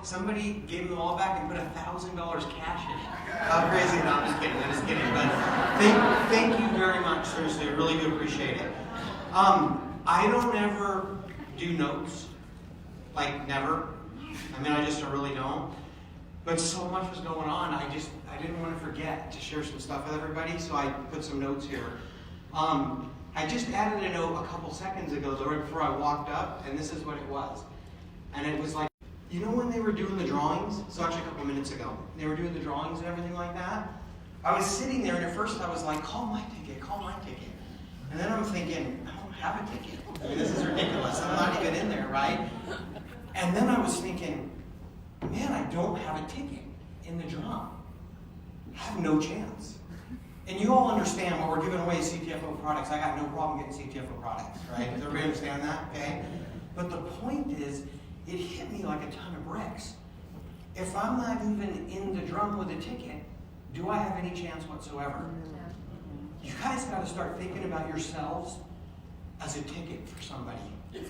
somebody gave them all back and put $1,000 cash in it. How crazy? No, I'm just kidding. But thank you very much. Seriously, I really do appreciate it. I don't ever do notes, like never. I mean, I just really don't. But so much was going on, I didn't want to forget to share some stuff with everybody, so I put some notes here. I just added a note a couple seconds ago, right before I walked up, and this is what it was. And it was like, you know when they were doing the drawings? So actually a couple minutes ago. They were doing the drawings and everything like that. I was sitting there, and at first I was like, call my ticket. And then I'm thinking, I don't have a ticket. I mean, this is ridiculous. I'm not even in there, right? And then I was thinking, man, I don't have a ticket in the drum. I have no chance. And you all understand when we're giving away CTFO products, I got no problem getting CTFO products, right? Does everybody understand that? Okay? But the point is, it hit me like a ton of bricks. If I'm not even in the drum with a ticket, do I have any chance whatsoever? You guys got to start thinking about yourselves as a ticket for somebody. Do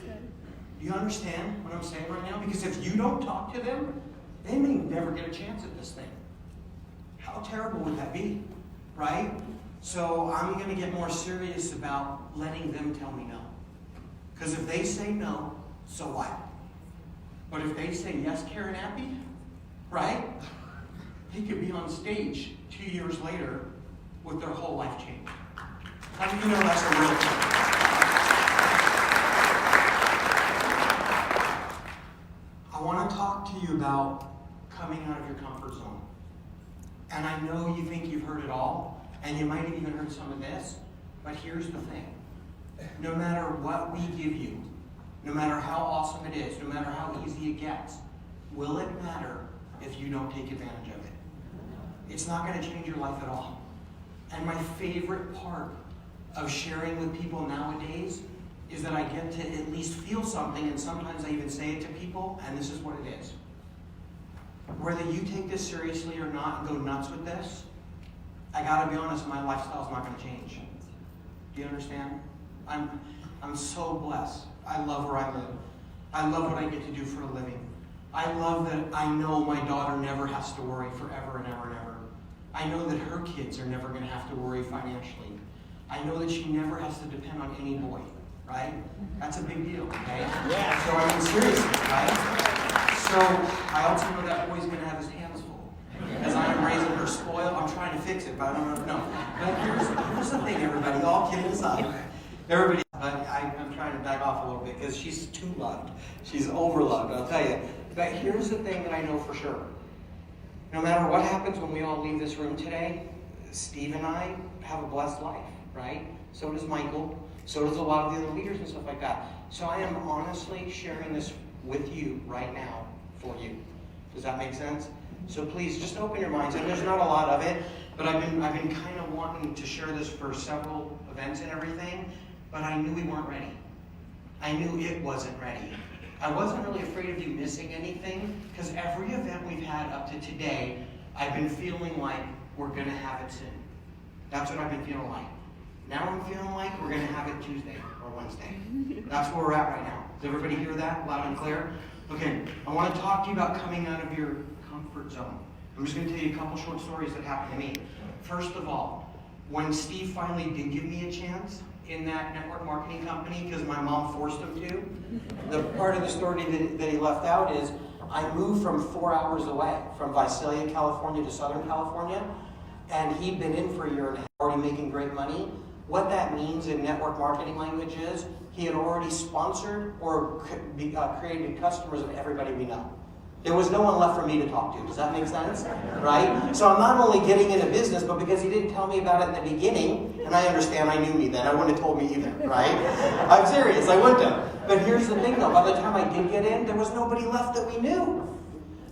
you understand what I'm saying right now? Because if you don't talk to them, they may never get a chance at this thing. How terrible would that be, right? So I'm going to get more serious about letting them tell me no. Because if they say no, so what? But if they say yes, Karen Appy, right? They could be on stage 2 years later with their whole life changed. How do you know that's a real thing? I want to talk to you about coming out of your comfort zone. And I know you think you've heard it all, and you might have even heard some of this, but here's the thing. No matter what we give you, no matter how awesome it is, no matter how easy it gets, will it matter if you don't take advantage of it? It's not going to change your life at all. And my favorite part of sharing with people nowadays is that I get to at least feel something, and sometimes I even say it to people, and this is what it is. Whether you take this seriously or not and go nuts with this, I gotta be honest, my lifestyle's not gonna change. Do you understand? I'm so blessed. I love where I live. I love what I get to do for a living. I love that I know my daughter never has to worry forever and ever and ever. I know that her kids are never gonna have to worry financially. I know that she never has to depend on any boy, right? That's a big deal, okay? Yeah. So I mean, seriously, right? So I also know that boy's going to have his hands full. As I am raising her spoiled, I'm trying to fix it, but I don't know. But here's the thing, everybody, all kidding aside. Everybody, I'm trying to back off a little bit because she's too loved. She's overloved, I'll tell you. But here's the thing that I know for sure. No matter what happens when we all leave this room today, Steve and I have a blessed life, right? So does Michael. So does a lot of the other leaders and stuff like that. So I am honestly sharing this with you right now for you. Does that make sense? So please just open your minds. And there's not a lot of it, but I've been kind of wanting to share this for several events and everything, but I knew we weren't ready. I knew it wasn't ready. I wasn't really afraid of you missing anything, because every event we've had up to today, I've been feeling like we're going to have it soon. That's what I've been feeling like. Now I'm feeling like we're going to have it Tuesday or Wednesday. That's where we're at right now. Does everybody hear that loud and clear? Okay, I want to talk to you about coming out of your comfort zone. I'm just going to tell you a couple short stories that happened to me. First of all, when Steve finally did give me a chance in that network marketing company, because my mom forced him to, the part of the story that he left out is I moved from 4 hours away, from Visalia, California to Southern California, and he'd been in for a year and a half, already making great money. What that means in network marketing language is he had already sponsored or created customers of everybody we know. There was no one left for me to talk to. Does that make sense? Right? So I'm not only getting into business, but because he didn't tell me about it in the beginning, and I understand I knew me then, I wouldn't have told me either, right? I'm serious, I wouldn't have. But here's the thing though, by the time I did get in, there was nobody left that we knew.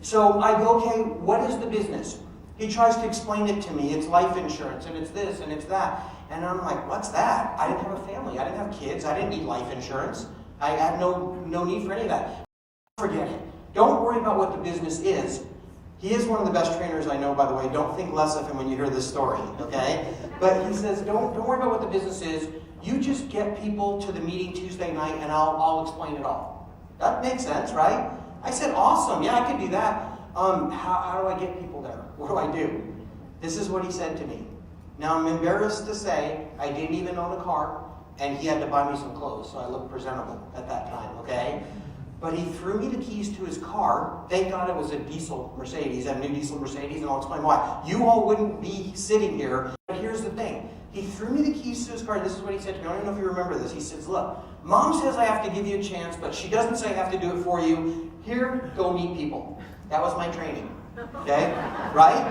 So I go, okay, what is the business? He tries to explain it to me. It's life insurance, and it's this, and it's that. And I'm like, what's that? I didn't have a family. I didn't have kids. I didn't need life insurance. I had no need for any of that. Forget it. Don't worry about what the business is. He is one of the best trainers I know, by the way. Don't think less of him when you hear this story, okay? But he says, don't worry about what the business is. You just get people to the meeting Tuesday night, and I'll explain it all. That makes sense, right? I said, awesome, yeah, I could do that. How do I get people there? What do I do? This is what he said to me. Now, I'm embarrassed to say I didn't even own a car, and he had to buy me some clothes, so I looked presentable at that time, okay? But he threw me the keys to his car. Thank God it was a diesel Mercedes, a new diesel Mercedes, and I'll explain why. You all wouldn't be sitting here, but here's the thing. He threw me the keys to his car, and this is what he said to me. I don't even know if you remember this. He says, look, Mom says I have to give you a chance, but she doesn't say I have to do it for you. Here, go meet people. That was my training, okay? Right?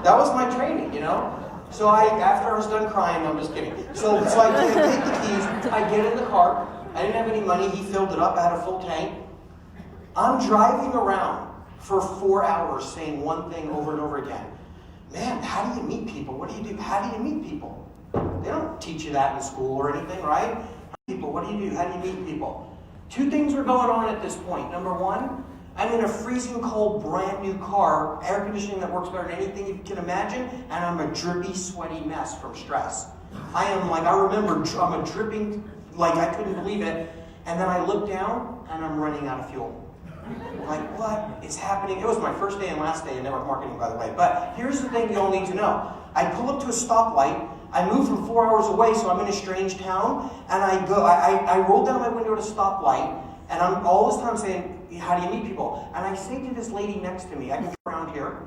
That was my training, you know? So after I was done crying, no, I'm just kidding. So I take the keys, I get in the car. I didn't have any money. He filled it up. I had a full tank. I'm driving around for 4 hours saying one thing over and over again. Man, how do you meet people? What do you do? How do you meet people? They don't teach you that in school or anything, right? People, what do you do? How do you meet people? 2 things were going on at this point. Number 1, I'm in a freezing cold, brand new car, air conditioning that works better than anything you can imagine, and I'm a drippy, sweaty mess from stress. I'm a dripping, like I couldn't believe it, and then I look down, and I'm running out of fuel. I'm like, what is happening? It was my first day and last day in network marketing, by the way, but here's the thing you'll need to know. I pull up to a stoplight, I move from 4 hours away, so I'm in a strange town, and I roll down my window at a stoplight, and I'm all this time saying, how do you meet people? And I say to this lady next to me, I can go around here.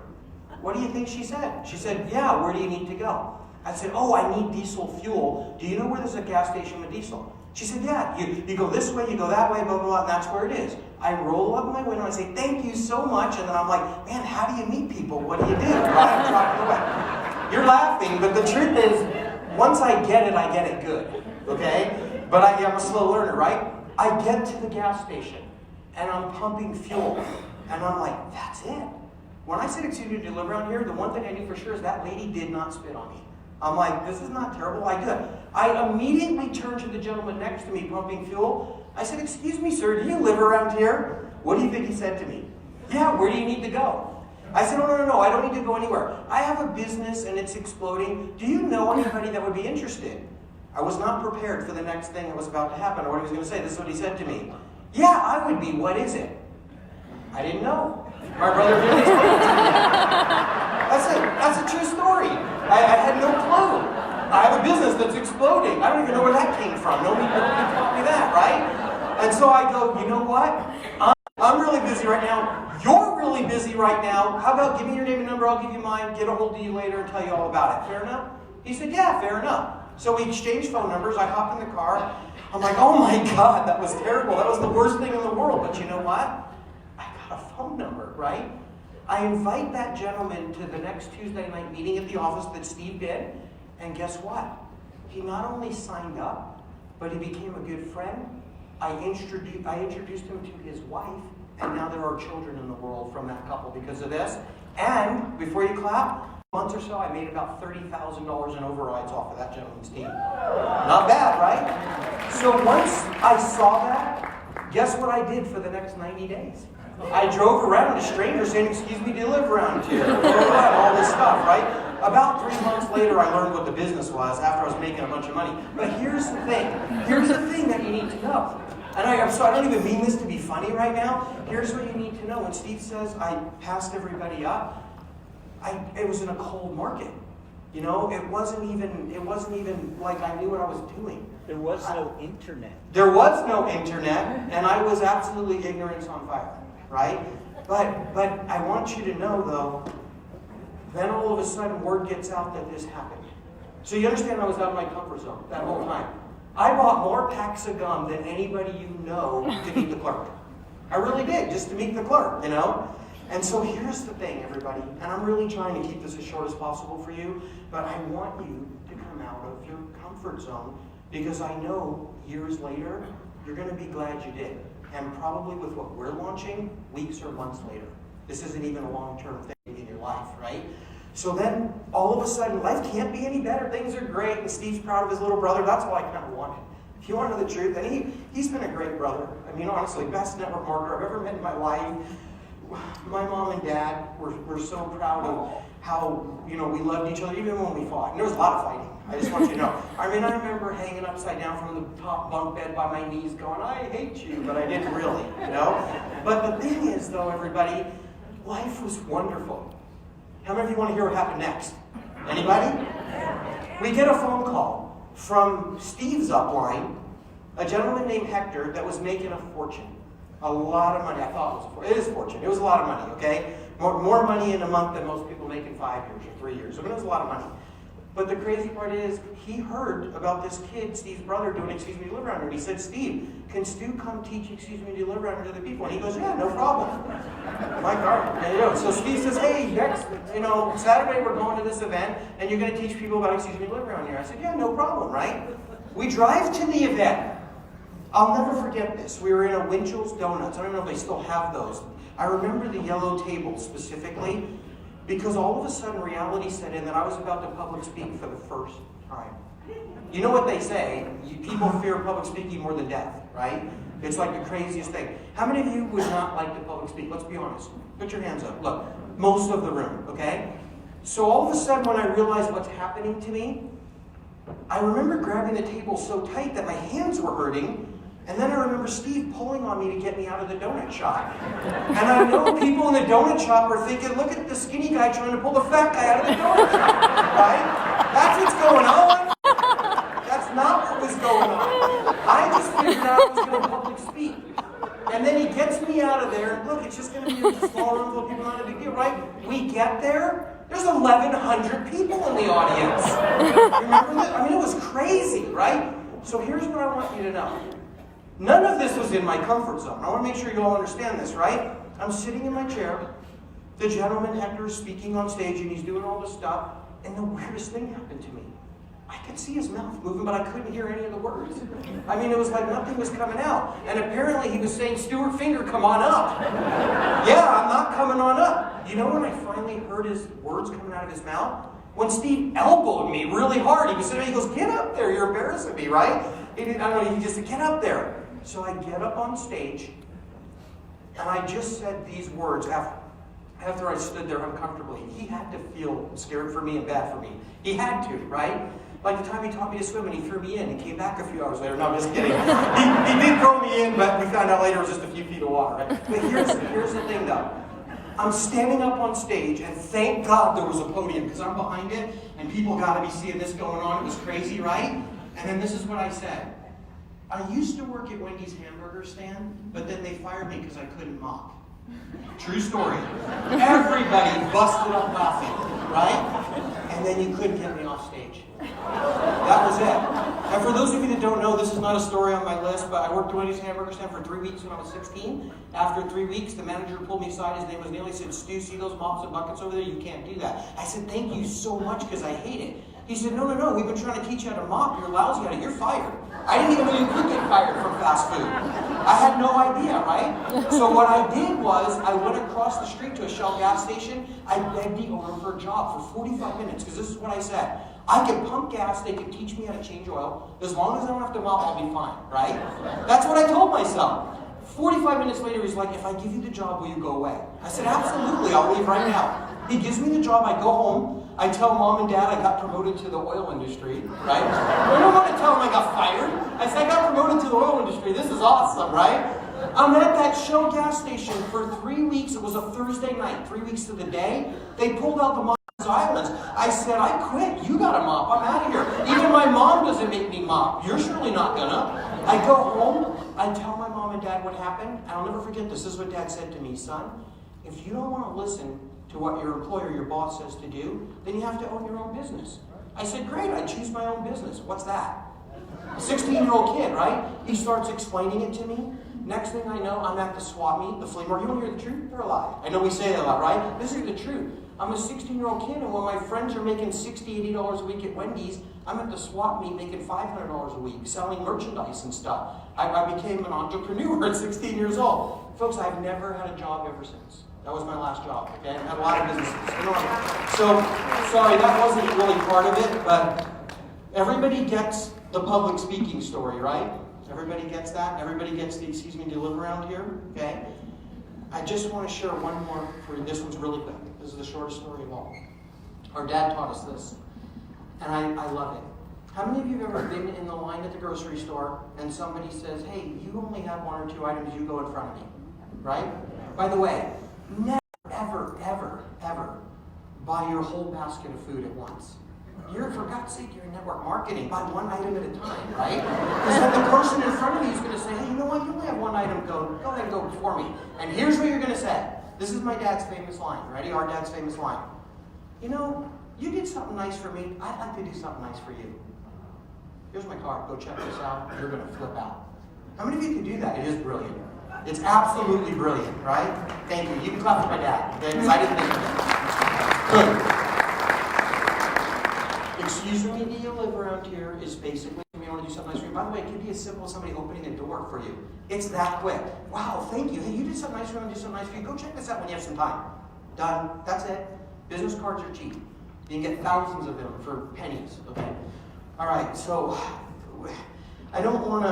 What do you think she said? She said, yeah, where do you need to go? I said, oh, I need diesel fuel. Do you know where there's a gas station with diesel? She said, yeah, you go this way, you go that way, blah, blah, blah, and that's where it is. I roll up my window, I say, thank you so much, and then I'm like, man, how do you meet people? What do you do? I'm driving away. You're laughing, but the truth is, once I get it good, okay? But I'm a slow learner, right? I get to the gas station, and I'm pumping fuel, and I'm like, that's it. When I said, excuse me, to live around here, the one thing I knew for sure is that lady did not spit on me. I'm like, this is not terrible. I do it. I immediately turned to the gentleman next to me pumping fuel. I said, excuse me, sir, do you live around here? What do you think he said to me? Yeah, where do you need to go? I said, no, I don't need to go anywhere. I have a business and it's exploding. Do you know anybody that would be interested? I was not prepared for the next thing that was about to happen or what he was going to say. This is what he said to me. Yeah, I would be. What is it? I didn't know. My brother didn't explain it to me. That's a true story. I had no clue. I have a business that's exploding. I don't even know where that came from. Nobody taught me that, right? And so I go, you know what? I'm really busy right now. You're really busy right now. How about give me your name and number, I'll give you mine, get a hold of you later and tell you all about it. Fair enough? He said, yeah, fair enough. So we exchanged phone numbers. I hopped in the car. I'm like, oh my God, that was terrible. That was the worst thing in the world. But you know what? I got a phone number, right? I invite that gentleman to the next Tuesday night meeting at the office that Steve did. And guess what? He not only signed up, but he became a good friend. I introduced him to his wife, and now there are children in the world from that couple because of this. And before you clap, months or so, I made about $30,000 in overrides off of that gentleman's team. Not bad, right? So once I saw that, guess what I did for the next 90 days? I drove around to strangers saying, excuse me, do you live around here? All this stuff, right? About 3 months later, I learned what the business was after I was making a bunch of money. But here's the thing. Here's the thing that you need to know. And I don't even mean this to be funny right now. Here's what you need to know. When Steve says I passed everybody up, it was in a cold market. You know, it wasn't even like I knew what I was doing. There was no internet. There was no internet, and I was absolutely ignorance on fire, right? But I want you to know, though, then all of a sudden word gets out that this happened. So you understand I was out of my comfort zone that whole time. I bought more packs of gum than anybody you know to meet the clerk. I really did, just to meet the clerk, you know? And so here's the thing, everybody, and I'm really trying to keep this as short as possible for you, but I want you to come out of your comfort zone because I know years later, you're going to be glad you did. And probably with what we're launching, weeks or months later. This isn't even a long-term thing in your life, right? So then, all of a sudden, life can't be any better. Things are great, and Steve's proud of his little brother. That's all I kind of wanted. If you want to know the truth, and he's been a great brother. I mean, honestly, best network marketer I've ever met in my life. My mom and dad were so proud of how, we loved each other, even when we fought. And there was a lot of fighting. I just want you to know. I mean, I remember hanging upside down from the top bunk bed by my knees going, I hate you, but I didn't really, you know? But the thing is, though, everybody, life was wonderful. How many of you want to hear what happened next? Anybody? We get a phone call from Steve's upline, a gentleman named Hector that was making a fortune. A lot of money. I thought it was a fortune. It is a fortune. It was a lot of money, okay? More money in a month than most people make in 5 years or 3 years. I mean, it was a lot of money. But the crazy part is, he heard about this kid, Steve's brother, doing Excuse Me to Live Around Here. And he said, Steve, can Stu come teach Excuse Me to Live Around Here to other people? And he goes, yeah, no problem. My God. And, you know, so Steve says, hey, next, Saturday we're going to this event, and you're going to teach people about Excuse Me to Live Around Here. I said, yeah, no problem, right? We drive to the event. I'll never forget this. We were in a Winchell's Donuts. I don't know if they still have those. I remember the yellow table specifically because all of a sudden reality set in that I was about to public speak for the first time. You know what they say? People fear public speaking more than death, right? It's like the craziest thing. How many of you would not like to public speak? Let's be honest. Put your hands up. Look, most of the room, okay? So all of a sudden when I realized what's happening to me, I remember grabbing the table so tight that my hands were hurting. And then I remember Steve pulling on me to get me out of the donut shop. And I know people in the donut shop are thinking, look at the skinny guy trying to pull the fat guy out of the donut shop, right? That's what's going on. That's not what was going on. I just figured out I was going to public speak. And then he gets me out of there, and look, it's just going to be a small room full of people, not a big deal, right? We get there, there's 1,100 people in the audience. Remember that? I mean, it was crazy, right? So here's what I want you to know. None of this was in my comfort zone. I want to make sure you all understand this, right? I'm sitting in my chair. The gentleman, Hector, is speaking on stage, and he's doing all this stuff. And the weirdest thing happened to me. I could see his mouth moving, but I couldn't hear any of the words. I mean, it was like nothing was coming out. And apparently he was saying, Stuart Finger, come on up. Yeah, I'm not coming on up. You know when I finally heard his words coming out of his mouth? When Steve elbowed me really hard. He was sitting there, he goes, get up there, you're embarrassing me, right? I don't know, he just said, get up there. So I get up on stage, and I just said these words after I stood there uncomfortably. He had to feel scared for me and bad for me. He had to, right? Like the time he taught me to swim and he threw me in and came back a few hours later. No, I'm just kidding. He did throw me in, but we found out later it was just a few feet of water, right? But here's the thing, though. I'm standing up on stage, and thank God there was a podium, because I'm behind it, and people got to be seeing this going on. It was crazy, right? And then this is what I said. I used to work at Wendy's hamburger stand, but then they fired me because I couldn't mop. True story. Everybody busted up laughing, right? And then you couldn't get me off stage. That was it. And for those of you that don't know, this is not a story on my list, but I worked at Wendy's hamburger stand for 3 weeks when I was 16. After 3 weeks, the manager pulled me aside. His name was Neil. He said, Stu, see those mops and buckets over there? You can't do that. I said, thank you so much, because I hate it. He said, no, we've been trying to teach you how to mop. You're lousy at it. You're fired. I didn't even know you could get fired from fast food. I had no idea, right? So what I did was, I went across the street to a Shell gas station. I begged the owner for a job for 45 minutes, because this is what I said. I could pump gas, they could teach me how to change oil. As long as I don't have to mop, I'll be fine, right? That's what I told myself. 45 minutes later, he's like, if I give you the job, will you go away? I said, absolutely, I'll leave right now. He gives me the job, I go home. I tell mom and dad I got promoted to the oil industry, right? I don't want to tell them I got fired. I said I got promoted to the oil industry. This is awesome, right? I'm at that Shell gas station for 3 weeks. It was a Thursday night, 3 weeks to the day. They pulled out the Mars Islands. I said, I quit. You got to mop. I'm out of here. Even my mom doesn't make me mop. You're surely not gonna. I go home. I tell my mom and dad what happened. And I'll never forget this. This is what dad said to me. Son, if you don't want to listen to what your employer, your boss says to do, then you have to own your own business. I said, great, I choose my own business. What's that? A 16-year-old kid, right? He starts explaining it to me. Next thing I know, I'm at the swap meet, the flea market. You want to hear the truth or a lie? I know we say that a lot, right? This is the truth. I'm a 16-year-old kid, and when my friends are making $60, $80 a week at Wendy's, I'm at the swap meet making $500 a week, selling merchandise and stuff. I became an entrepreneur at 16 years old. Folks, I've never had a job ever since. That was my last job, okay? I've had a lot of businesses. So, sorry, that wasn't really part of it, but everybody gets the public speaking story, right? Everybody gets that? Everybody gets the Excuse Me to Live Around Here, okay? I just want to share one more for you. This one's really quick. This is the shortest story of all. Our dad taught us this, and I love it. How many of you have ever been in the line at the grocery store and somebody says, hey, you only have 1 or 2 items, you go in front of me, right? By the way, never, ever, ever, ever buy your whole basket of food at once. You're, for God's sake, you're in network marketing. Buy 1 item at a time, right? Because then the person in front of you is going to say, hey, you know what? You only have 1 item. Go ahead and go before me. And here's what you're going to say. This is my dad's famous line. Ready? Our dad's famous line. You know, you did something nice for me. I'd like to do something nice for you. Here's my card. Go check this out. You're going to flip out. How many of you can do that? It is brilliant. It's absolutely brilliant, right? Thank you. You can clap for my dad, okay? Because I didn't think of it. Good. Excuse me, do you live around here is basically, you want to do something nice for you. By the way, it could be as simple as somebody opening a door for you. It's that quick. Wow, thank you. Hey, you did something nice for me. I want to do something nice for you. Go check this out when you have some time. Done. That's it. Business cards are cheap. You can get thousands of them for pennies, okay? All right, so I don't want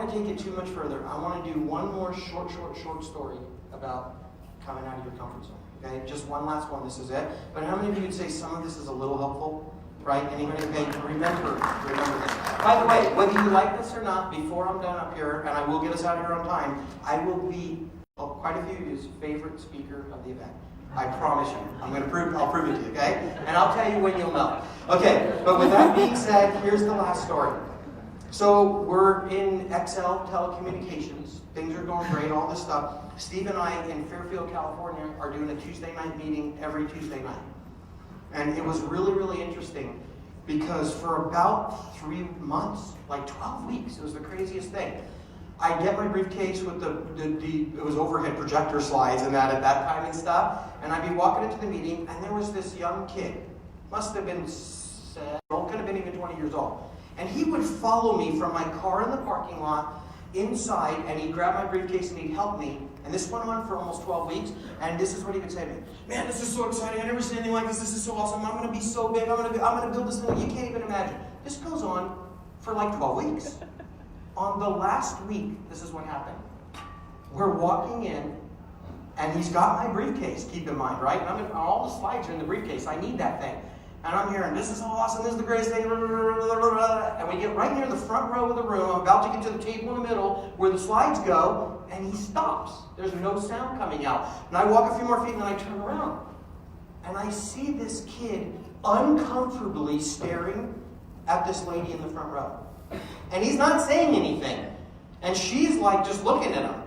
to take it too much further. I want to do one more short story about coming out of your comfort zone. Okay, just one last one. This is it. But how many of you would say some of this is a little helpful? Right? Anybody? Okay, remember this. By the way, whether you like this or not, before I'm done up here, and I will get us out of here on time, I will be quite a few of you's favorite speaker of the event. I promise you. I'll prove it to you, okay? And I'll tell you when you'll know. Okay, but with that being said, here's the last story. So we're in XL Telecommunications. Things are going great, all this stuff. Steve and I in Fairfield, California are doing a Tuesday night meeting every Tuesday night. And it was really, really interesting because for about 3 months, like 12 weeks, it was the craziest thing. I get my briefcase with it was overhead projector slides and that at that time and stuff, and I'd be walking into the meeting, and there was this young kid, must have been could have been even 20 years old, and he would follow me from my car in the parking lot inside, and he'd grab my briefcase and he'd help me, and this went on for almost 12 weeks, and this is what he would say to me. Man, this is so exciting, I've never seen anything like this, this is so awesome, I'm going to be so big, I'm going to build this thing, you can't even imagine. This goes on for like 12 weeks. On the last week, this is what happened. We're walking in, and he's got my briefcase, keep in mind, right? And all the slides are in the briefcase. I need that thing. And I'm hearing, this is so awesome, this is the greatest thing. And we get right near the front row of the room. I'm about to get to the table in the middle where the slides go, and he stops. There's no sound coming out. And I walk a few more feet, and then I turn around. And I see this kid uncomfortably staring at this lady in the front row. And he's not saying anything. And she's like just looking at him.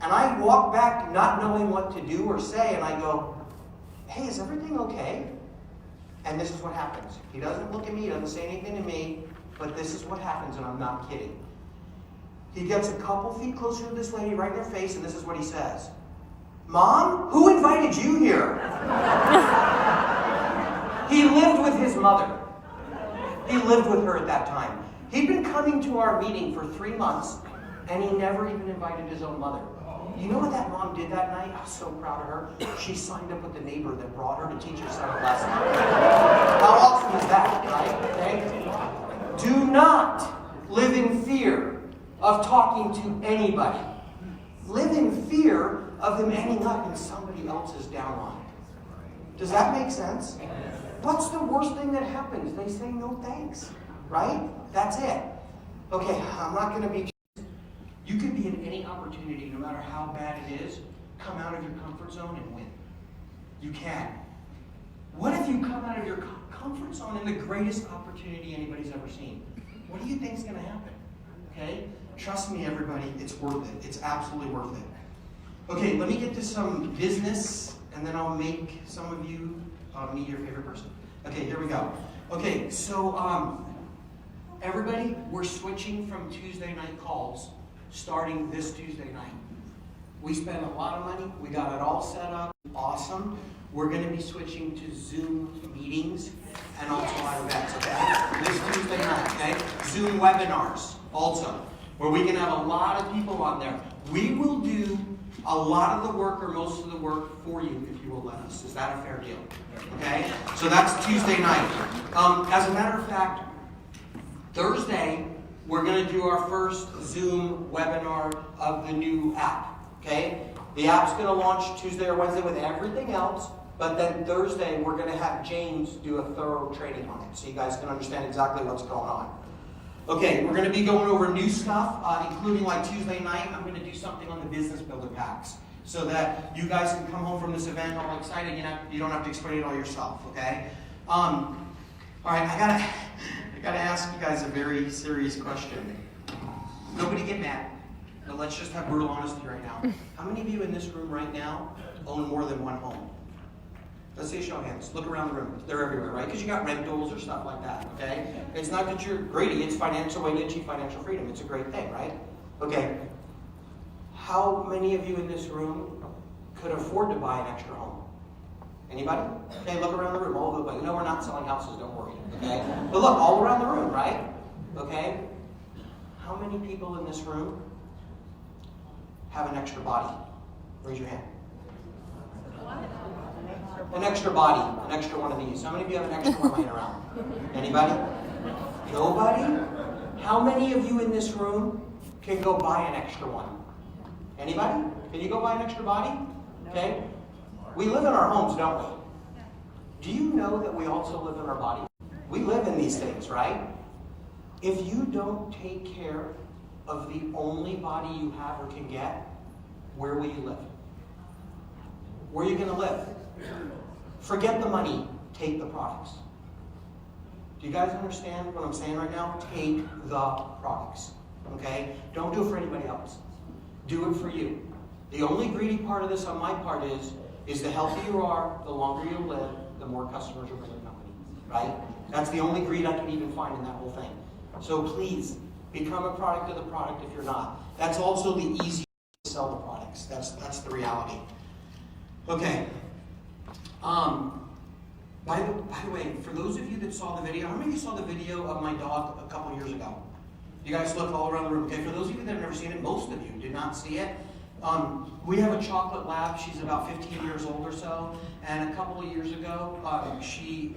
And I walk back not knowing what to do or say, and I go, hey, is everything okay? And this is what happens. He doesn't look at me, he doesn't say anything to me, but this is what happens, and I'm not kidding. He gets a couple feet closer to this lady right in her face, and this is what he says. Mom, who invited you here? He lived with his mother. He lived with her at that time. He'd been coming to our meeting for 3 months, and he never even invited his own mother. You know what that mom did that night? I was so proud of her. She signed up with the neighbor that brought her to teach her son a lesson. How awesome is that, right? Okay? Do not live in fear of talking to anybody. Live in fear of them ending up in somebody else's downline. Does that make sense? What's the worst thing that happens? They say no thanks, right? That's it. Okay, I'm not going to be... You could be in any opportunity, no matter how bad it is, come out of your comfort zone and win. You can. What if you come out of your comfort zone in the greatest opportunity anybody's ever seen? What do you think is going to happen? Okay? Trust me, everybody, it's worth it. It's absolutely worth it. Okay, let me get to some business, and then I'll make some of you meet your favorite person. Okay, here we go. Okay, so everybody, we're switching from Tuesday night calls starting this Tuesday night. We spent a lot of money. We got it all set up. Awesome. We're going to be switching to Zoom meetings and also our events, okay? This Tuesday night, okay? Zoom webinars also, where we can have a lot of people on there. We will do a lot of the work or most of the work for you if you will let us. Is that a fair deal? Okay? So that's Tuesday night. As a matter of fact, Thursday, we're going to do our first Zoom webinar of the new app. Okay? The app's going to launch Tuesday or Wednesday with everything else. But then Thursday, we're going to have James do a thorough training on it so you guys can understand exactly what's going on. Okay, we're going to be going over new stuff, including like Tuesday night, I'm going to do something on the business builder packs so that you guys can come home from this event all excited. You don't have to explain it all yourself, okay? All right, I gotta ask you guys a very serious question. Nobody get mad, but let's just have brutal honesty right now. How many of you in this room right now own more than one home? Let's say show of hands. Look around the room. They're everywhere, right? Because you got rentals or stuff like that, okay? It's not that you're greedy. It's financial way to achieve financial freedom. It's a great thing, right? Okay. How many of you in this room could afford to buy an extra home? Anybody? Okay, look around the room. All of you. No, we're not selling houses. Don't worry, okay? But look, all around the room, right? Okay? How many people in this room have an extra body? Raise your hand. An extra body, an extra one of these. How many of you have an extra one laying around? Anybody? Nobody? How many of you in this room can go buy an extra one? Anybody? Can you go buy an extra body? Okay. We live in our homes, don't we? Do you know that we also live in our body? We live in these things, right? If you don't take care of the only body you have or can get, where will you live? Where are you going to live? Forget the money, take the products. Do you guys understand what I'm saying right now? Take the products, okay? Don't do it for anybody else. Do it for you. The only greedy part of this on my part is the healthier you are, the longer you live, the more customers you'll bring to the company, right? That's the only greed I can even find in that whole thing. So please, become a product of the product if you're not. That's also the easiest way to sell the products. That's the reality. Okay. By the way, for those of you that saw the video, how many of you saw the video of my dog a couple years ago? You guys looked all around the room. Okay, for those of you that have never seen it, most of you did not see it. We have a chocolate lab. She's about 15 years old or so. And a couple of years ago, she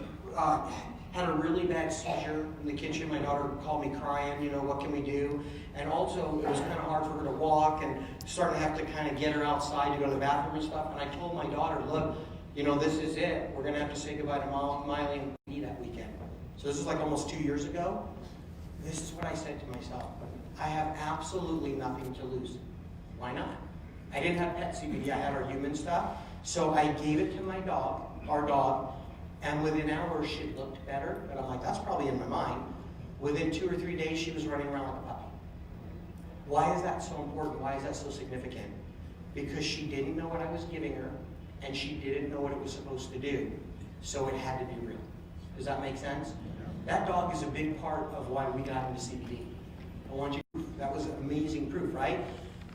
had a really bad seizure in the kitchen. My daughter called me crying, what can we do? And also, it was kind of hard for her to walk and starting to have to kind of get her outside to go to the bathroom and stuff. And I told my daughter, look, this is it. We're going to have to say goodbye to Miley and me that weekend. So this is like almost 2 years ago. This is what I said to myself. I have absolutely nothing to lose. Why not? I didn't have pet CBD. I had our human stuff. So I gave it to my dog, our dog, and within hours she looked better. But I'm like, that's probably in my mind. Within 2 or 3 days, she was running around like a puppy. Why is that so important? Why is that so significant? Because she didn't know what I was giving her, and she didn't know what it was supposed to do. So it had to be real. Does that make sense? That dog is a big part of why we got into CBD. I want you, that was amazing proof, right?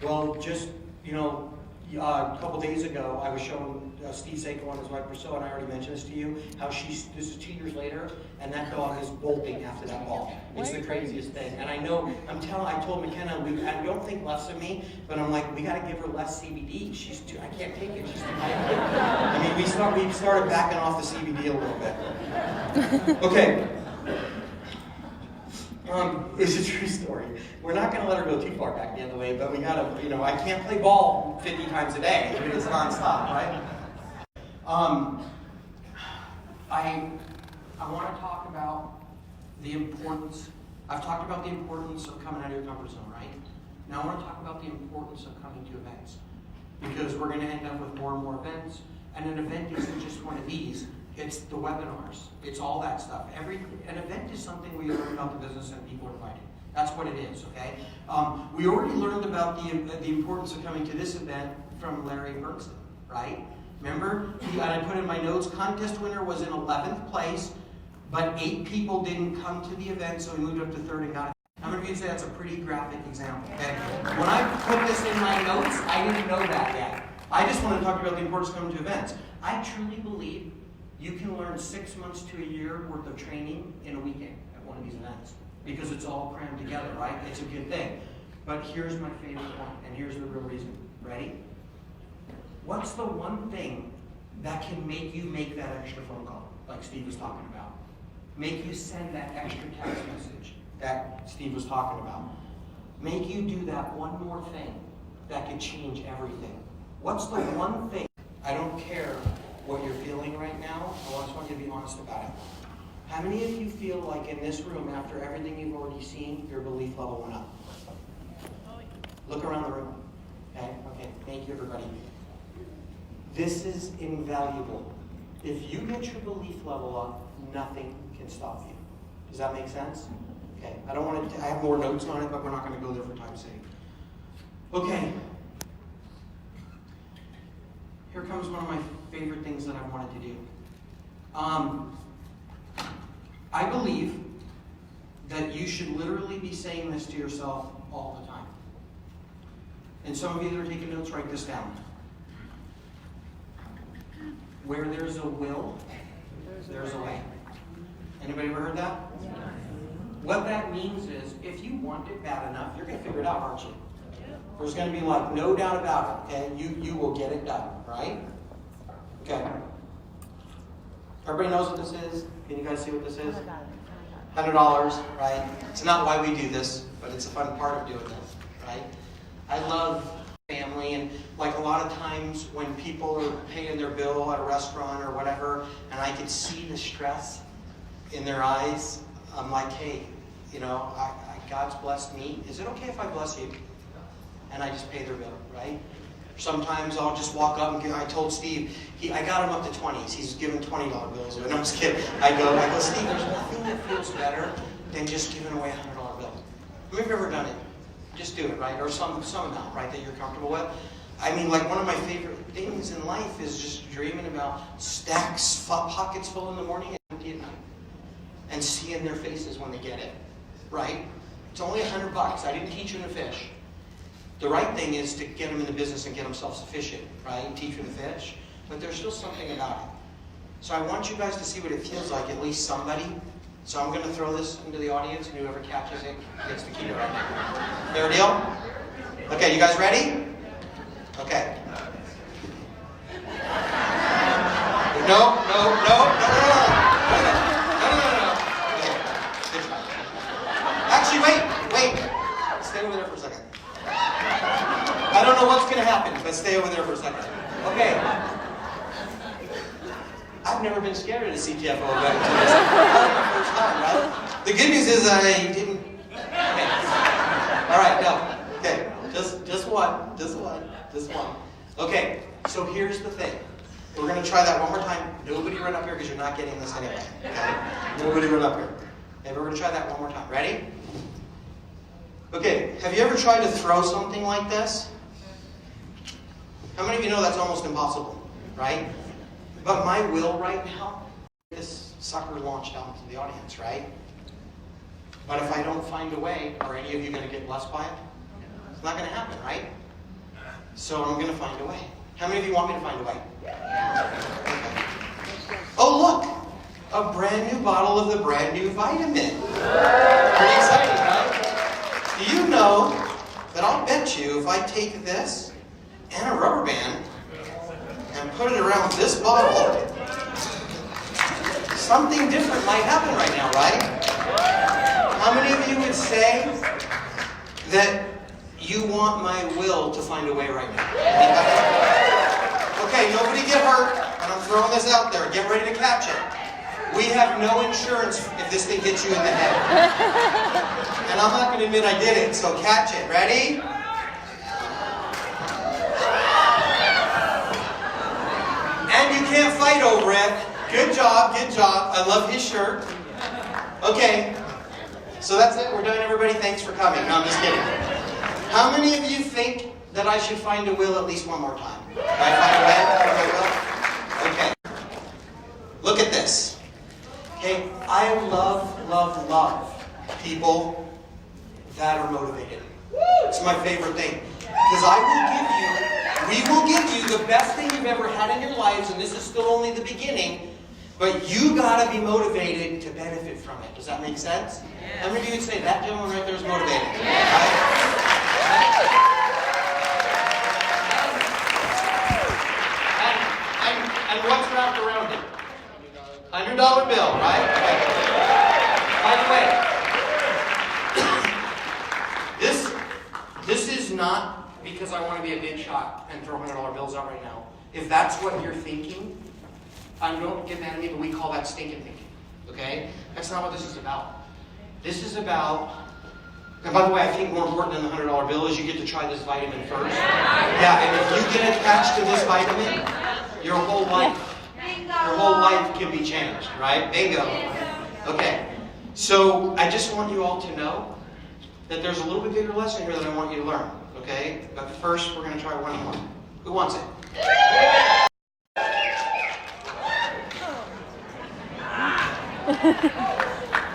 Well, just, a couple days ago, I was showing Steve Seiko and his wife Priscilla, and I already mentioned this to you, how this is 2 years later, and that dog is bolting after that ball. It's the craziest thing. And I know, I told McKenna, I don't think less of me, but I'm like, we got to give her less CBD. I can't take it. She's too high. I mean, we started backing off the CBD a little bit. Okay. It's a true story. We're not going to let her go too far back the other way, but we got to, I can't play ball 50 times a day. I mean, it's nonstop, right? I want to talk about the importance. I've talked about the importance of coming out of your comfort zone, right? Now I want to talk about the importance of coming to events, because we're going to end up with more and more events, and an event isn't just one of these. It's the webinars. It's all that stuff. An event is something we learn about the business and people are invited. That's what it is, okay? We already learned about the importance of coming to this event from Larry Bergson, right? Remember? And I put in my notes, contest winner was in 11th place, but 8 people didn't come to the event, so he moved up to 3rd and got it. How many of you say that's a pretty graphic example, okay? When I put this in my notes, I didn't know that yet. I just want to talk about the importance of coming to events. I truly believe you can learn 6 months to a year worth of training in a weekend at one of these events, because it's all crammed together, right? It's a good thing. But here's my favorite one, and here's the real reason. Ready? What's the one thing that can make you make that extra phone call, like Steve was talking about? Make you send that extra text message that Steve was talking about. Make you do that one more thing that could change everything. What's the one thing? I don't care what you're feeling I just want you to be honest about it. How many of you feel like in this room, after everything you've already seen, your belief level went up? Look around the room. Okay, thank you everybody. This is invaluable. If you get your belief level up, nothing can stop you. Does that make sense? Okay, I have more notes on it, but we're not going to go there for time's sake. Okay. Here comes one of my favorite things that I wanted to do. I believe that you should literally be saying this to yourself all the time. And some of you that are taking notes, write this down. Where there's a will, there's a way. Anybody ever heard that? Yeah. What that means is, if you want it bad enough, you're going to figure it out, aren't you? There's going to be like no doubt about it, okay? You will get it done, right? Okay. Everybody knows what this is? Can you guys see what this is? $100, right? It's not why we do this, but it's a fun part of doing this, right? I love family, and like a lot of times when people are paying their bill at a restaurant or whatever, and I can see the stress in their eyes, I'm like, hey, God's blessed me. Is it okay if I bless you? And I just pay their bill, right? Sometimes I'll just walk up and I told Steve, I got him up to 20s. He's giving $20 bills away. No, I'm just kidding. I go, Steve, there's nothing that feels better than just giving away a $100 bill. How many of you have ever done it? Just do it, right? Or some amount, right, that you're comfortable with. I mean, like one of my favorite things in life is just dreaming about stacks, pockets full in the morning and empty at night. And seeing their faces when they get it, right? It's only $100. I didn't teach them to fish. The right thing is to get them in the business and get them self-sufficient, right? And teach them to fish. But there's still something about it. So I want you guys to see what it feels like, at least somebody. So I'm going to throw this into the audience, and whoever catches it gets to keep it right now. Fair deal? Okay, you guys ready? Okay. No. Actually, wait. Stay over there for a second. I don't know what's going to happen, but stay over there for a second. Okay. I've never been scared at a CTFO event until this. The first time, right? The good news is I didn't. Okay. All right, no. Okay. Just one. Okay. So here's the thing. We're going to try that one more time. Nobody run up here because you're not getting this anyway. Okay? Nobody run up here. Okay, we're going to try that one more time. Ready? Okay. Have you ever tried to throw something like this? How many of you know that's almost impossible, right? But my will right now, this sucker launched out into the audience, right? But if I don't find a way, are any of you going to get blessed by it? It's not going to happen, right? So I'm going to find a way. How many of you want me to find a way? Okay. Oh, look! A brand new bottle of the brand new vitamin. Pretty exciting, right? Do you know that I'll bet you if I take this and a rubber band and put it around this bottle, something different might happen right now, right? How many of you would say that you want my will to find a way right now? Okay, nobody get hurt, and I'm throwing this out there. Get ready to catch it. We have no insurance if this thing hits you in the head. And I'm not going to admit I did it, so catch it. Ready? And you can't fight over it. Good job. I love his shirt. Okay, so that's it. We're done, everybody. Thanks for coming. No, I'm just kidding. How many of you think that I should find a will at least one more time? Can I find a will? Okay. Look at this. Okay, I love people that are motivated. It's my favorite thing. Because we will give you the best thing you've ever had in your lives, and this is still only the beginning, but you gotta be motivated to benefit from it. Does that make sense? Yes. How many of you would say that gentleman right there is motivated? Yes. Right? And what's wrapped around it? $100 bill, right? By the way, this is not because I want to be a big shot and throw $100 bills out right now. If that's what you're thinking, don't get mad at me, but we call that stinking thinking. Okay? That's not what this is about. This is about, and by the way, I think more important than the $100 bill is you get to try this vitamin first. Yeah, and if you get attached to this vitamin, your whole life can be changed, right? Bingo. Okay. So I just want you all to know that there's a little bit bigger lesson here that I want you to learn. Okay? But first, we're going to try one more. Who wants it?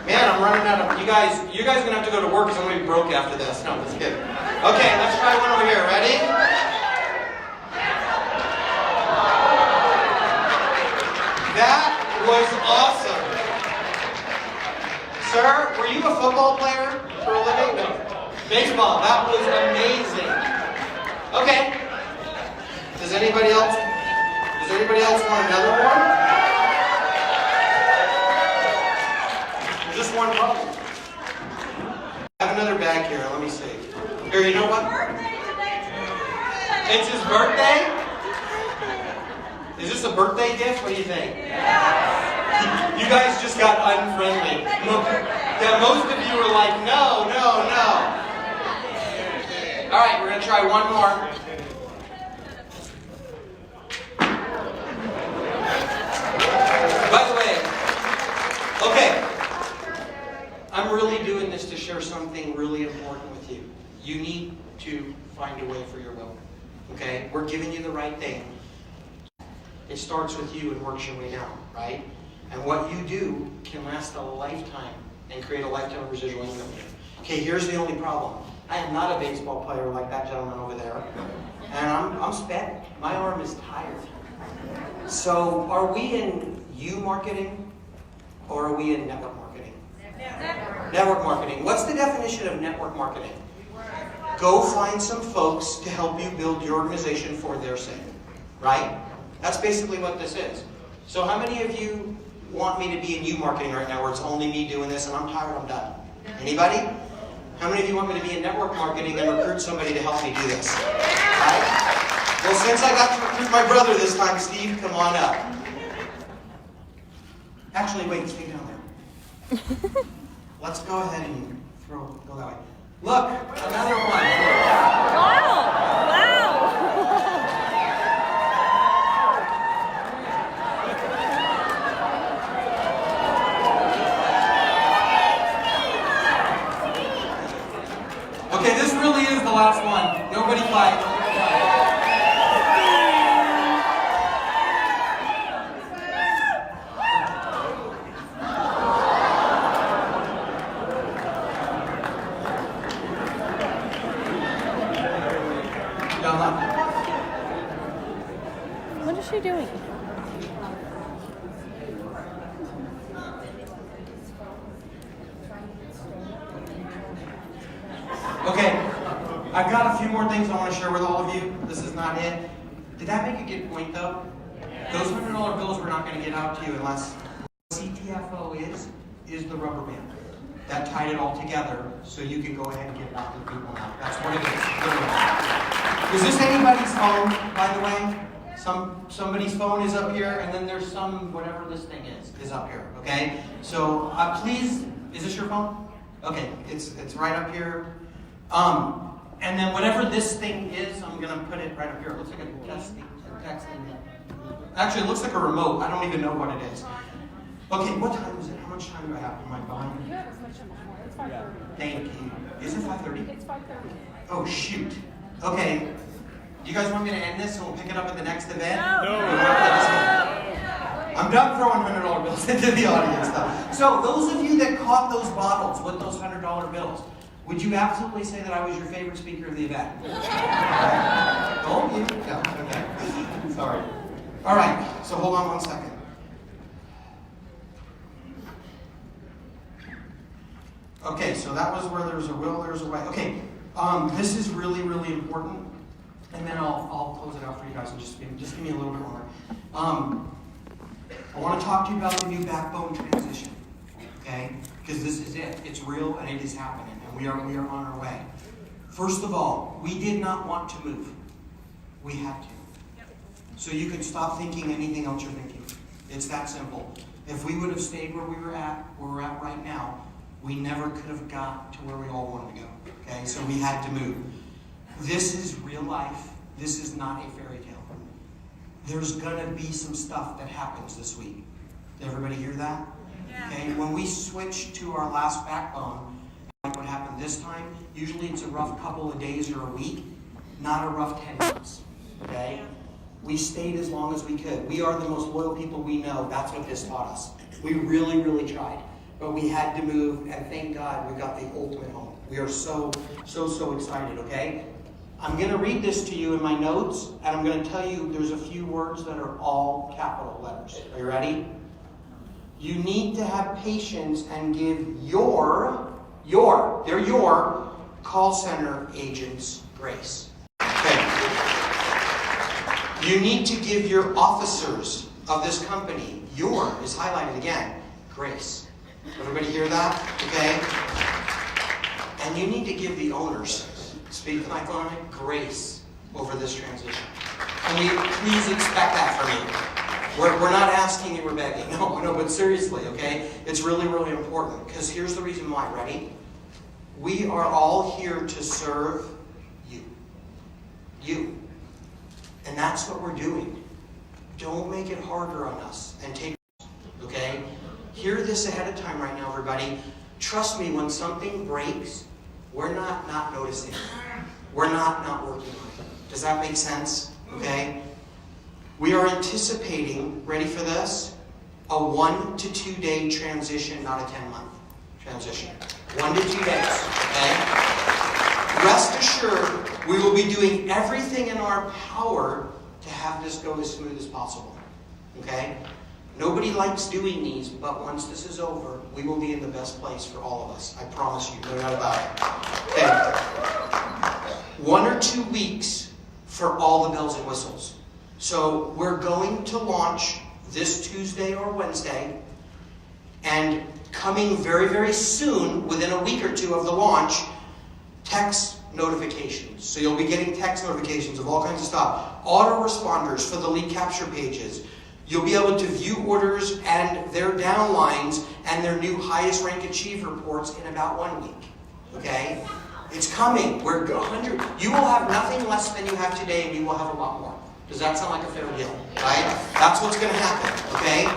Man, I'm running out of... You guys are going to have to go to work because I'm going to be broke after this. No, that's good. Okay, let's try one over here. Ready? That was awesome. Sir, were you a football player for a living? No. Baseball. That was amazing. Okay. Does anybody else want another one? Just one problem. I have another bag here. Let me see. Here, you know what? It's his birthday? Is this a birthday gift? What do you think? Yes. You guys just got unfriendly. Yeah, most of you were like, no. All right, we're going to try one more. By the way, okay, I'm really doing this to share something really important with you. You need to find a way for your will. Okay? We're giving you the right thing. It starts with you and works your way down, right? And what you do can last a lifetime and create a lifetime of residual income. Okay, here's the only problem. I am not a baseball player like that gentleman over there. And I'm spent. My arm is tired. So are we in marketing or are we in network marketing? Network marketing. What's the definition of network marketing? Go find some folks to help you build your organization for their sake. Right? That's basically what this is. So how many of you want me to be in marketing right now where it's only me doing this and I'm tired, I'm done? Anybody? How many of you want me to be in network marketing and recruit somebody to help me do this? Right? Well, since I got to recruit my brother this time, Steve, come on up. Actually, wait, stay down there. Let's go ahead and go that way. Look, another one. Wow! Okay, this really is the last one. Nobody fight. What is she doing? Okay, I've got a few more things I want to share with all of you. This is not it. Did that make a good point, though? Those $100 bills we're not going to get out to you unless CTFO is the rubber band that tied it all together so you can go ahead and get it out to the people now. That's what it is. Is this anybody's phone, by the way? Somebody's phone is up here, and then there's whatever this thing is up here, okay? So please, is this your phone? Okay, it's right up here. And then whatever this thing is, I'm going to put it right up here. It looks like a text. Actually, it looks like a remote. I don't even know what it is. Okay, what time is it? How much time do I have? Am I behind? You have as much time before. It's 5:30. Thank you. Is it 5:30? It's 5:30. Oh, shoot. Okay. Do you guys want me to end this and we'll pick it up at the next event? No. I'm done throwing $100 bills into the audience, though. So, those of you that caught those bottles with those $100 bills, would you absolutely say that I was your favorite speaker of the event? Oh, you? No, okay. Sorry. All right, so hold on one second. Okay, so that was where there's a will, there's a way. Okay, this is really, really important. And then I'll close it out for you guys and just give me a little bit more. I want to talk to you about the new backbone transition, okay? Because this is it. It's real and it is happening, and we are on our way. First of all, we did not want to move. We had to. So you can stop thinking anything else you're thinking. It's that simple. If we would have stayed where we're at right now, we never could have got to where we all wanted to go. Okay, so we had to move. This is real life. This is not a fairy tale. There's gonna be some stuff that happens this week. Did everybody hear that? Yeah. Okay, when we switch to our last backbone, like what happened this time, usually it's a rough couple of days or a week, not a rough 10 months. Okay? We stayed as long as we could. We are the most loyal people we know. That's what this taught us. We really, really tried. But we had to move, and thank God we got the ultimate home. We are so excited, okay? I'm going to read this to you in my notes, and I'm going to tell you there's a few words that are all capital letters. Are you ready? You need to have patience and give your call center agents grace. Okay. You need to give your officers of this company, your is highlighted again, grace. Everybody hear that? Okay? And you need to give the owners, speak like on it, grace over this transition. And we please expect that from you. We're not asking you, we're begging. No, but seriously, okay? It's really, really important. Because here's the reason why. Ready? We are all here to serve you. You. And that's what we're doing. Don't make it harder on us and take it, okay? Hear this ahead of time right now, everybody. Trust me, when something breaks, we're not noticing it. We're not working on it. Does that make sense? Okay? We are anticipating, ready for this, a 1 to 2 day transition, not a 10-month transition. 1 to 2 days, okay? Rest assured, we will be doing everything in our power to have this go as smooth as possible, okay? Nobody likes doing these, but once this is over, we will be in the best place for all of us. I promise you, no doubt about it. Okay. 1 or 2 weeks for all the bells and whistles. So we're going to launch this Tuesday or Wednesday, and coming very, very soon, within a week or two of the launch, text notifications. So you'll be getting text notifications of all kinds of stuff. Autoresponders for the lead capture pages. You'll be able to view orders and their downlines and their new highest rank achieve reports in about 1 week. Okay? It's coming. We're 100. You will have nothing less than you have today, and you will have a lot more. Does that sound like a fair deal? Right? That's what's going to happen. Okay?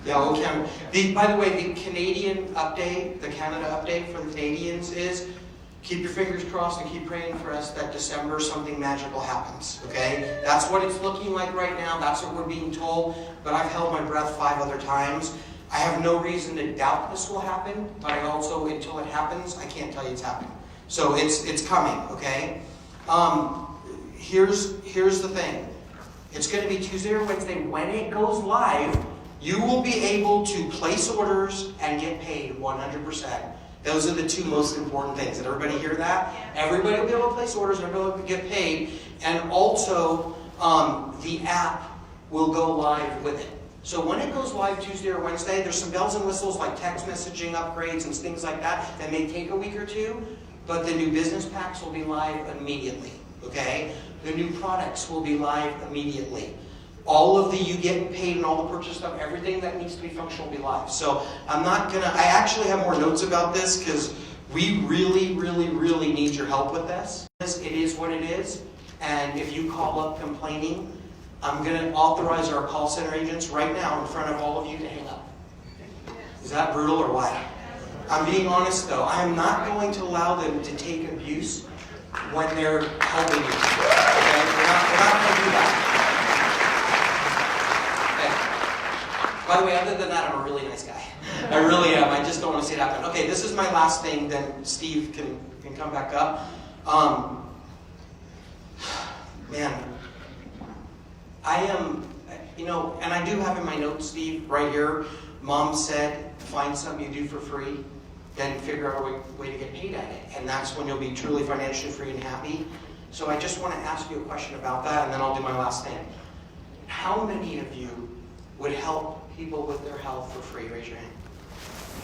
Yeah, okay. By the way, the Canadian update, the Canada update for the Canadians is keep your fingers crossed and keep praying for us that December something magical happens. Okay? That's what it's looking like right now. That's what we're being told. But I've held my breath 5 other times. I have no reason to doubt this will happen, but I also, until it happens, I can't tell you it's happening. So it's coming, okay? Here's the thing. It's going to be Tuesday or Wednesday. When it goes live, you will be able to place orders and get paid 100%. Those are the 2 most important things. Did everybody hear that? Yeah. Everybody will be able to place orders and everybody will get paid. And also, the app will go live with it. So when it goes live Tuesday or Wednesday, there's some bells and whistles like text messaging upgrades and things like that that may take a week or 2, but the new business packs will be live immediately, okay? The new products will be live immediately. All of the you getting paid and all the purchase stuff, everything that needs to be functional will be live. So I actually have more notes about this because we really, really, really need your help with this. It is what it is, and if you call up complaining, I'm going to authorize our call center agents right now in front of all of you to hang up. Is that brutal or what? I'm being honest though. I am not going to allow them to take abuse when they're helping you. Okay? We're not going to do that. Okay. By the way, other than that, I'm a really nice guy. I really am. I just don't want to see it happen. Okay, this is my last thing, then Steve can come back up. Man. I am, and I do have in my notes, Steve, right here, Mom said, find something you do for free, then figure out a way to get paid at it. And that's when you'll be truly financially free and happy. So I just want to ask you a question about that, and then I'll do my last thing. How many of you would help people with their health for free? Raise your hand.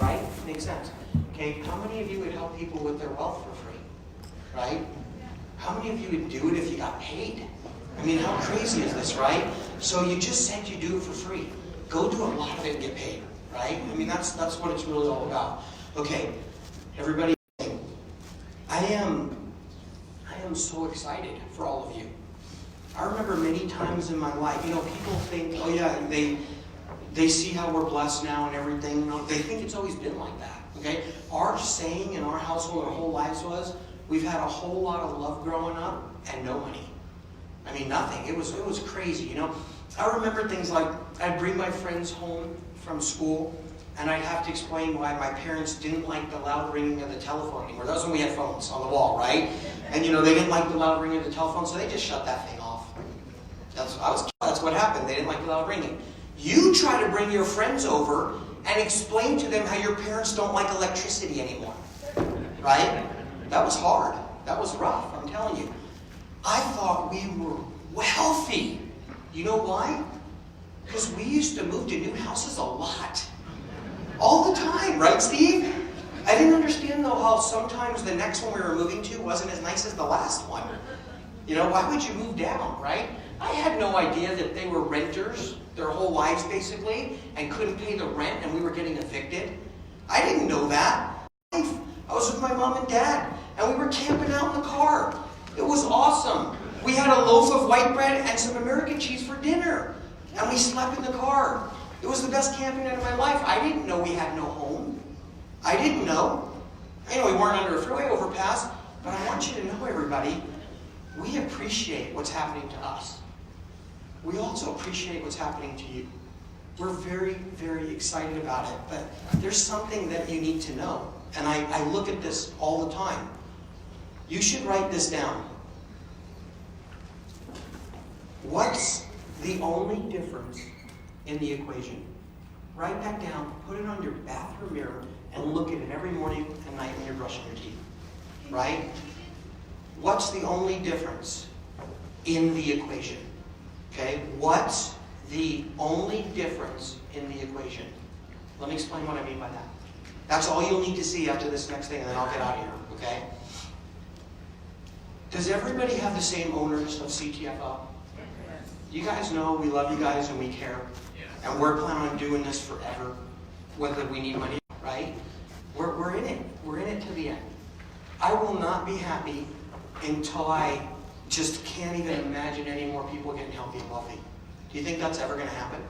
Right? Makes sense. Okay, how many of you would help people with their wealth for free? Right? How many of you would do it if you got paid? I mean, how crazy is this, right? So you just said you do it for free. Go do a lot of it and get paid, right? I mean, that's what it's really all about. Okay, everybody, I am so excited for all of you. I remember many times in my life, people think, oh yeah, they see how we're blessed now and everything. They think it's always been like that, okay? Our saying in our household our whole lives was, we've had a whole lot of love growing up and no money. I mean, nothing. It was crazy, I remember things like, I'd bring my friends home from school, and I'd have to explain why my parents didn't like the loud ringing of the telephone anymore. That was when we had phones on the wall, right? And they didn't like the loud ringing of the telephone, so they just shut that thing off. That's what happened. They didn't like the loud ringing. You try to bring your friends over and explain to them how your parents don't like electricity anymore, right? That was hard. That was rough, I'm telling you. I thought we were wealthy. You know why? Because we used to move to new houses a lot. All the time, right, Steve? I didn't understand, though, how sometimes the next one we were moving to wasn't as nice as the last one. Why would you move down, right? I had no idea that they were renters their whole lives, basically, and couldn't pay the rent, and we were getting evicted. I didn't know that. I was with my mom and dad, and we were camping out in the car. It was awesome. We had a loaf of white bread and some American cheese for dinner, and we slept in the car. It was the best camping night of my life. I didn't know we had no home. I didn't know. We weren't under a freeway overpass, but I want you to know, everybody, we appreciate what's happening to us. We also appreciate what's happening to you. We're very, very excited about it, but there's something that you need to know, and I look at this all the time. You should write this down. What's the only difference in the equation? Write that down, put it on your bathroom mirror, and look at it every morning and night when you're brushing your teeth. Right? What's the only difference in the equation? Okay? What's the only difference in the equation? Let me explain what I mean by that. That's all you'll need to see after this next thing, and then I'll get out of here. Okay? Does everybody have the same owners of CTFO? You guys know we love you guys and we care. And we're planning on doing this forever, whether we need money, right? We're in it. We're in it to the end. I will not be happy until I just can't even imagine any more people getting healthy and wealthy. Do you think that's ever going to happen?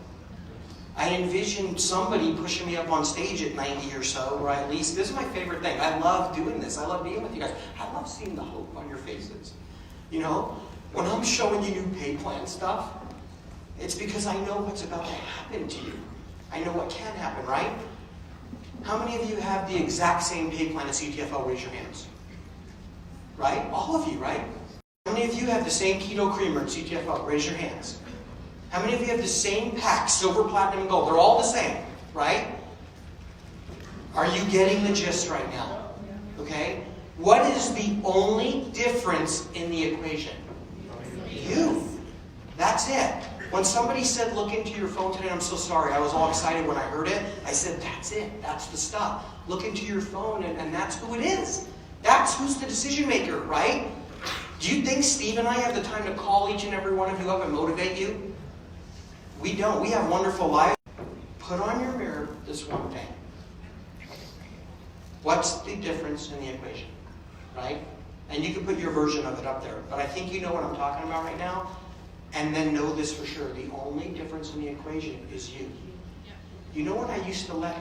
I envision somebody pushing me up on stage at 90 or so, or at least, this is my favorite thing. I love doing this. I love being with you guys. I love seeing the hope on your faces. When I'm showing you new pay plan stuff, it's because I know what's about to happen to you. I know what can happen, right? How many of you have the exact same pay plan as CTFO? Raise your hands. Right? All of you, right? How many of you have the same keto creamer at CTFO? Raise your hands. How many of you have the same pack, silver, platinum, and gold? They're all the same, right? Are you getting the gist right now? Okay? What is the only difference in the equation? You. That's it. When somebody said, look into your phone today, I'm so sorry. I was all excited when I heard it. I said, that's it. That's the stuff. Look into your phone, and that's who it is. That's who's the decision maker, right? Do you think Steve and I have the time to call each and every one of you up and motivate you? We don't. We have wonderful lives. Put on your mirror this one thing. What's the difference in the equation, right? And you can put your version of it up there. But I think you know what I'm talking about right now. And then know this for sure. The only difference in the equation is you. You know what I used to let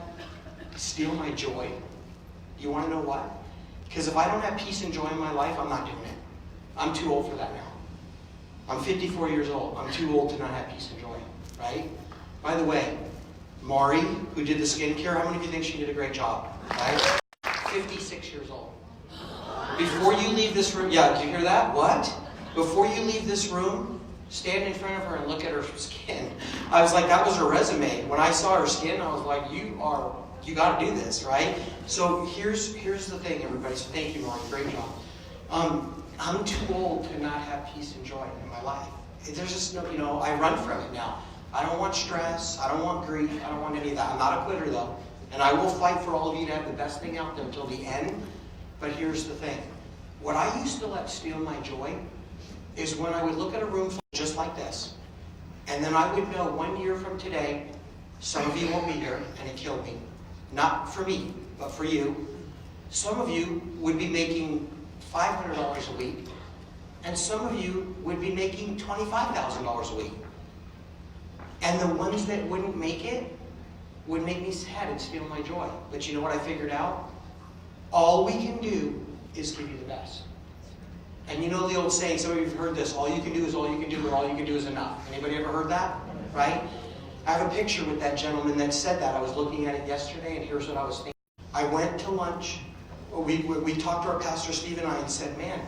steal my joy? You want to know what? Because if I don't have peace and joy in my life, I'm not doing it. I'm too old for that now. I'm 54 years old. I'm too old to not have peace and joy, right? By the way, Mari, who did the skincare, how many of you think she did a great job? Right? 56 years old. Before you leave this room, yeah, did you hear that? What? Before you leave this room, stand in front of her and look at her skin. I was like, that was her resume. When I saw her skin, I was like, you got to do this, right? So here's the thing, everybody. So thank you, Mari. Great job. I'm too old to not have peace and joy in my life. There's just no, I run from it now. I don't want stress. I don't want grief. I don't want any of that. I'm not a quitter, though. And I will fight for all of you to have the best thing out there until the end. But here's the thing. What I used to let steal my joy is when I would look at a room full just like this, and then I would know 1 year from today, some of you won't be here, and it killed me. Not for me, but for you. Some of you would be making $500 a week, and some of you would be making $25,000 a week. And the ones that wouldn't make it would make me sad and steal my joy. But you know what I figured out? All we can do is give you the best. And you know the old saying, some of you have heard this, all you can do is all you can do, but all you can do is enough. Anybody ever heard that? Right? I have a picture with that gentleman that said that. I was looking at it yesterday, and here's what I was thinking. I went to lunch. We talked to our pastor, Steve and I, and said, man,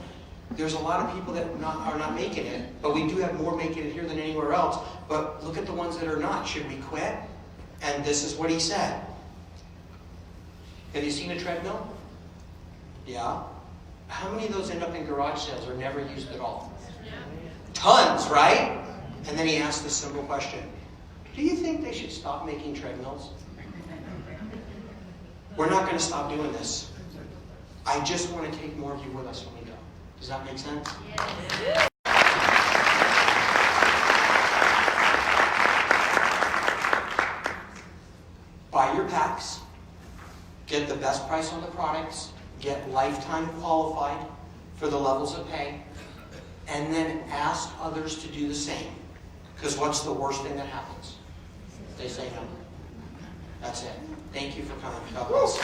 there's a lot of people that are not making it, but we do have more making it here than anywhere else. But look at the ones that are not. Should we quit? And this is what he said. Have you seen a treadmill? Yeah. How many of those end up in garage sales or never used at all? Tons, right? And then he asked this simple question. Do you think they should stop making treadmills? We're not going to stop doing this. I just want to take more of you with us when we go. Does that make sense? Yes. Buy your packs. Get the best price on the products. Get lifetime qualified for the levels of pay. And then ask others to do the same. Because what's the worst thing that happens? They say no. That's it. Thank you for coming. God bless.